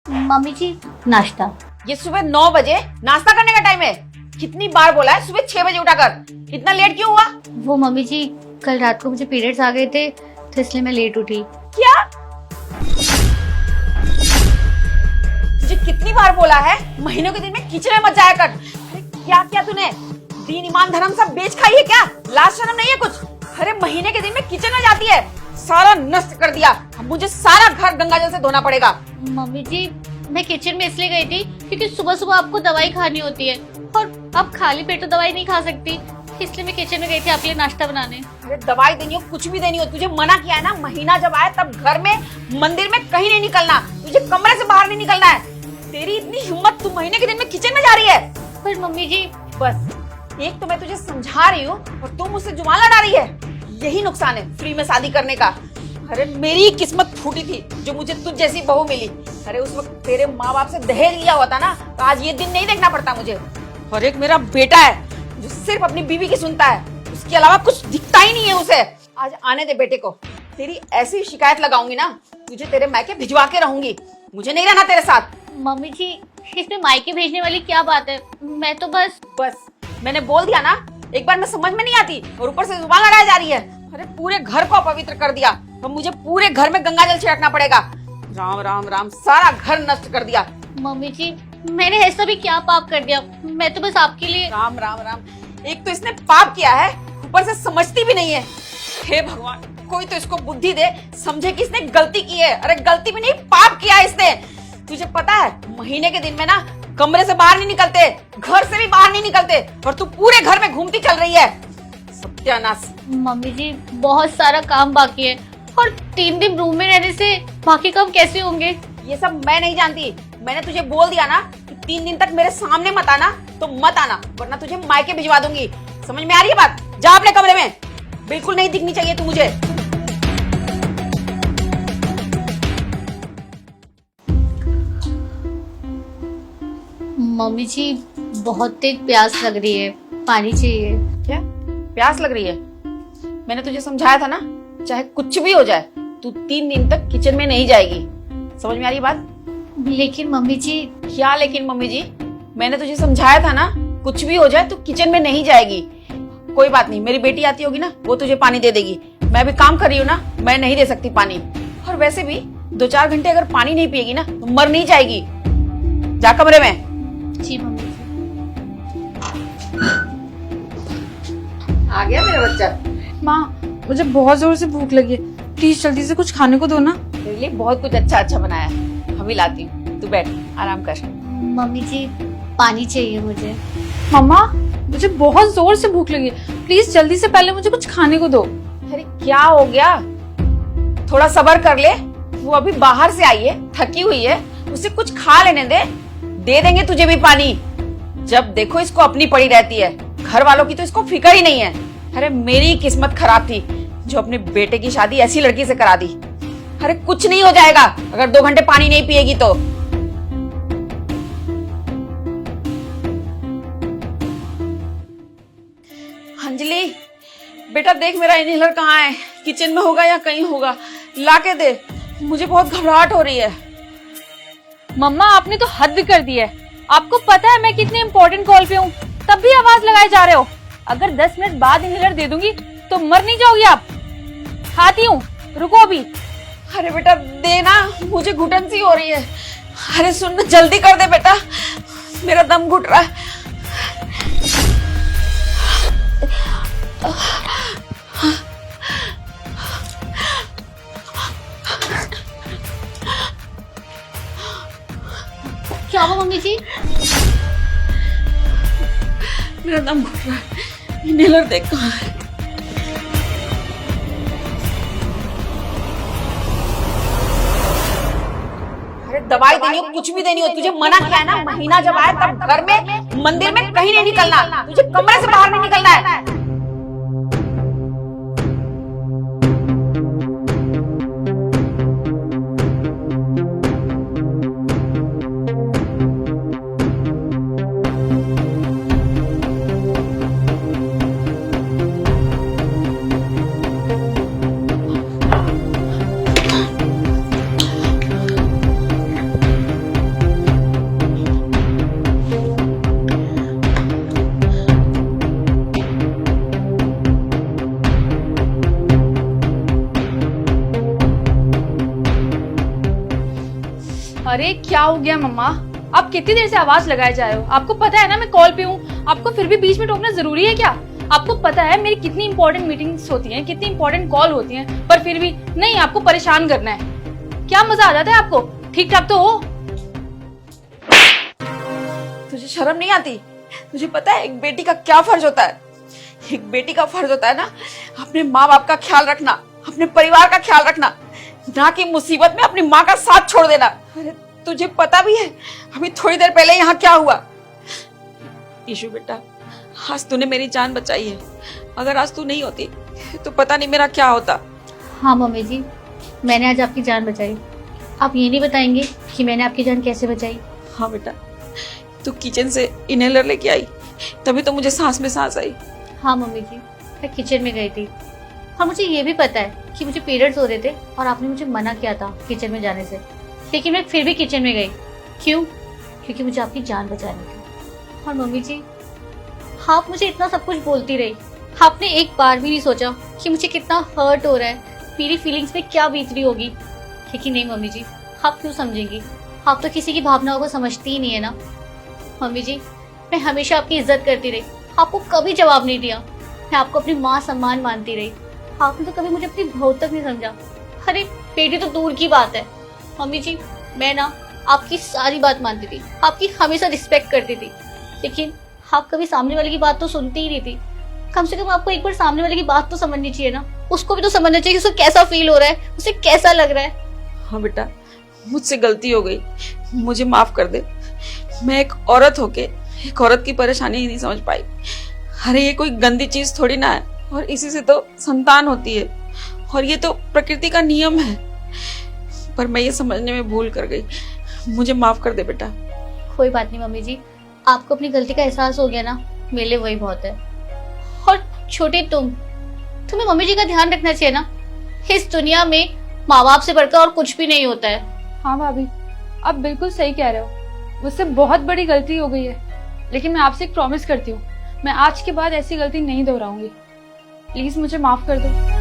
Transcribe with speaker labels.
Speaker 1: Mummy जी नाश्ता।
Speaker 2: ये सुबह 9 बजे नाश्ता करने का टाइम है। कितनी बार बोला है सुबह 6 बजे उठा कर। इतना लेट क्यों हुआ?
Speaker 1: वो मम्मी जी कल रात को मुझे पीरियड्स आ गए थे तो इसलिए मैं लेट उठी।
Speaker 2: क्या? तुझे कितनी बार बोला है महीनों के दिन में किचन में मत जाया कर। अरे क्या क्या तूने दीन ईमान धर्म सब बेच खाई है क्या? लाज शर्म नहीं है कुछ? अरे महीने के दिन में किचन में जाती है, सारा नष्ट कर दिया। अब मुझे सारा घर गंगा जल से धोना पड़ेगा।
Speaker 1: मम्मी जी मैं किचन में इसलिए गई थी क्योंकि सुबह सुबह आपको दवाई खानी होती है और आप खाली पेट तो दवाई नहीं खा सकती, इसलिए मैं किचन में गई थी आपके लिए नाश्ता बनाने।
Speaker 2: अरे दवाई देनी हो कुछ भी देनी हो, तुझे मना किया है ना। महीना जब आए तब घर में मंदिर में कहीं नहीं निकलना, तुझे कमरे से बाहर नहीं निकलना है। तेरी इतनी हिम्मत, तू महीने के दिन में किचन में जा रही है।
Speaker 1: पर मम्मी जी
Speaker 2: बस एक तो मैं तुझे समझा रही हूँ और तू मुझसे जुबान लड़ा रही है। यही नुकसान है फ्री में शादी करने का। अरे मेरी किस्मत फूटी थी जो मुझे तुझ जैसी बहू मिली। अरे उस वक्त तेरे माँ बाप से दहेज लिया होता ना तो आज ये दिन नहीं देखना पड़ता मुझे। और एक मेरा बेटा है जो सिर्फ अपनी बीवी की सुनता है, उसके अलावा कुछ दिखता ही नहीं है उसे। आज आने दे बेटे को, तेरी ऐसी शिकायत लगाऊंगी ना तुझे तेरे मायके भिजवा के रहूंगी। मुझे नहीं रहना तेरे साथ।
Speaker 1: मम्मी जी इसमें मायके भेजने वाली क्या बात है, मैं तो बस
Speaker 2: मैंने बोल दिया ना, एक बार में समझ में नहीं आती और ऊपर से जुबान लड़ाई जा रही है। अरे पूरे घर को अपवित्र कर दिया तो मुझे पूरे घर में गंगा जल छिड़कना पड़ेगा। राम राम राम, सारा घर नष्ट कर दिया।
Speaker 1: मम्मी जी मैंने ऐसा भी क्या पाप कर दिया, मैं तो बस आपके लिए।
Speaker 2: राम राम राम, एक तो इसने पाप किया है ऊपर से समझती भी नहीं है। हे भगवान कोई तो इसको बुद्धि दे, समझे कि इसने गलती की है। अरे गलती भी नहीं, पाप किया है इसने। तुझे पता है महीने के दिन में ना कमरे से बाहर नहीं निकलते, घर से भी बाहर नहीं निकलते और तू पूरे घर में घूमती चल रही है। सत्यानाश।
Speaker 1: मम्मी जी बहुत सारा काम बाकी है और 3 दिन रूम में रहने से बाकी काम कैसे होंगे?
Speaker 2: ये सब मैं नहीं जानती। मैंने तुझे बोल दिया ना कि 3 दिन तक मेरे सामने मत आना तो मत आना, वरना तुझे मायके भिजवा दूंगी। समझ में आ रही है बात? जा अपने कमरे में, बिल्कुल नहीं दिखनी चाहिए तू मुझे।
Speaker 1: मम्मी जी बहुत तेज प्यास लग रही है, पानी चाहिए।
Speaker 2: क्या प्यास लग रही है? मैंने तुझे समझाया था ना, चाहे कुछ भी हो जाए तू 3 दिन तक किचन में नहीं जाएगी। समझ में आ रही बात?
Speaker 1: लेकिन मम्मी जी।
Speaker 2: क्या लेकिन मम्मी जी? मैंने तुझे समझाया था ना, कुछ भी हो जाए तू किचन में नहीं जाएगी। कोई बात नहीं, मेरी बेटी आती होगी ना वो तुझे पानी दे देगी। मैं भी काम कर रही हूँ ना, मैं नहीं दे सकती पानी। और वैसे भी 2-4 घंटे अगर पानी नहीं पिएगी ना तो मर नहीं जाएगी। जा कमरे में।
Speaker 1: जी मम्मी जी।
Speaker 2: आ गया मेरा बच्चा।
Speaker 3: माँ मुझे बहुत जोर से भूख लगी है, प्लीज जल्दी से कुछ खाने को दो ना।
Speaker 2: तेरे लिए बहुत कुछ अच्छा अच्छा बनाया है, अभी लाती हूँ। तू बैठ आराम कर।
Speaker 1: मम्मी जी पानी चाहिए मुझे।
Speaker 3: मम्मा मुझे बहुत जोर से भूख लगी है, प्लीज जल्दी से पहले मुझे कुछ खाने को दो।
Speaker 2: अरे क्या हो गया, थोड़ा सब्र कर ले। वो अभी बाहर से आई है, थकी हुई है, उसे कुछ खा लेने दे देंगे तुझे भी पानी। जब देखो इसको अपनी पड़ी रहती है, घर वालों की तो इसको फिक्र ही नहीं है। अरे मेरी किस्मत खराब थी जो अपने बेटे की शादी ऐसी लड़की से करा दी। अरे कुछ नहीं हो जाएगा अगर 2 घंटे पानी नहीं पिएगी तो। अंजलि बेटा देख मेरा इनहेलर कहाँ है, किचन में होगा या कहीं होगा, ला के दे। मुझे बहुत घबराहट हो रही है।
Speaker 3: मम्मा आपने तो हद कर दी है, आपको पता है मैं कितने इम्पोर्टेंट कॉल पे हूँ, तब भी आवाज लगाए जा रहे हो। अगर 10 मिनट बाद इनहेलर दे दूंगी तो मर नहीं जाओगी आप। खाती हूँ, रुको अभी।
Speaker 2: अरे बेटा देना, मुझे घुटन सी हो रही है। अरे सुन जल्दी कर दे बेटा, मेरा दम घुट रहा है।
Speaker 1: क्या हुआ मम्मी जी?
Speaker 2: मेरा दम घुट रहा है, इनहेलर देख कहाँ है। अरे दवाई देनी हो कुछ भी देनी हो, तुझे मना किया है ना, महीना जब आए तब घर में मंदिर में कहीं नहीं निकलना, तुझे कमरे से बाहर नहीं निकलना है।
Speaker 3: अरे क्या हो गया मम्मा, आप कितनी देर से आवाज लगाए जा रहे हो? आपको पता है ना मैं कॉल पे हूँ, आपको फिर भी बीच में टोकना जरूरी है क्या? आपको पता है मेरी कितनी इंपॉर्टेंट मीटिंग्स होती हैं, कितनी इंपॉर्टेंट कॉल होती हैं, पर फिर भी नहीं, आपको परेशान करना है। क्या मजा आ जाता है आपको? ठीक ठाक तो हो?
Speaker 2: तुझे शर्म नहीं आती? तुझे पता है एक बेटी का क्या फर्ज होता है? एक बेटी का फर्ज होता है ना अपने माँ बाप का ख्याल रखना, अपने परिवार का ख्याल रखना, ना कि मुसीबत में अपनी माँ का साथ छोड़ देना। अरे तुझे पता भी है अभी थोड़ी देर पहले यहाँ क्या हुआ? ईशु बेटा, आज तूने मेरी जान बचाई है। अगर आज तू नहीं होती तो पता नहीं मेरा क्या होता।
Speaker 1: हाँ मम्मी जी, मैंने आज आपकी जान बचाई। आप ये नहीं बताएंगे कि मैंने आपकी जान कैसे बचाई?
Speaker 2: हाँ बेटा, तू किचन से इनहेलर लेके आई, तभी तो मुझे सांस में सांस आई।
Speaker 1: हाँ मम्मी जी, मैं किचन में गई थी और मुझे ये भी पता है कि मुझे पीरियड्स हो रहे थे और आपने मुझे मना किया था किचन में जाने से, लेकिन मैं फिर भी किचन में गई। क्यों? क्योंकि मुझे आपकी जान बचानी थी। और मम्मी जी, आप मुझे इतना सब कुछ बोलती रही, आपने एक बार भी नहीं सोचा कि मुझे कितना हर्ट हो रहा है, मेरी फीलिंग्स में क्या बीत रही होगी। लेकिन नहीं मम्मी जी, आप क्यों समझेंगी? आप तो किसी की भावनाओं को समझती ही नहीं है ना। मम्मी जी, मैं हमेशा आपकी इज्जत करती रही, आपको कभी जवाब नहीं दिया। मैं आपको अपनी माँ सम्मान मानती रही, आपने तो कभी मुझे अपनी बहू तक नहीं समझा। अरे बेटी तो दूर की बात है। मम्मी जी, मैं ना आपकी सारी बात मानती थी, आपकी हमेशा रिस्पेक्ट करती थी, लेकिन आप कभी सामने वाले की बात तो सुनती ही नहीं थी। कम से कम आपको एक बार सामने वाले की बात तो समझनी चाहिए ना, उसको भी तो समझना चाहिए कि उसे कैसा फील हो रहा है, उसे कैसा लग रहा है।
Speaker 2: हाँ बेटा, मुझसे गलती हो गई, मुझे माफ कर दे। मैं एक औरत होके एक औरत की परेशानी ही नहीं समझ पाई। अरे ये कोई गंदी चीज थोड़ी ना है, और इसी से तो संतान होती है, और ये तो प्रकृति का नियम है। पर मैं ये समझने में भूल कर गई, मुझे माफ कर दे बेटा।
Speaker 1: कोई बात नहीं मम्मी जी, आपको अपनी गलती का एहसास हो गया ना, मेरे लिए वही बहुत है। और छोटी तुम्हें मम्मी जी का ध्यान रखना चाहिए ना। इस दुनिया में माँ बाप से बढ़कर और कुछ भी नहीं होता है।
Speaker 3: हाँ भाभी, आप बिल्कुल सही कह रहे हो, मुझसे बहुत बड़ी गलती हो गई है, लेकिन मैं आपसे एक प्रॉमिस करती हूँ, मैं आज के बाद ऐसी गलती नहीं दोहराऊंगी। प्लीज मुझे माफ कर दो।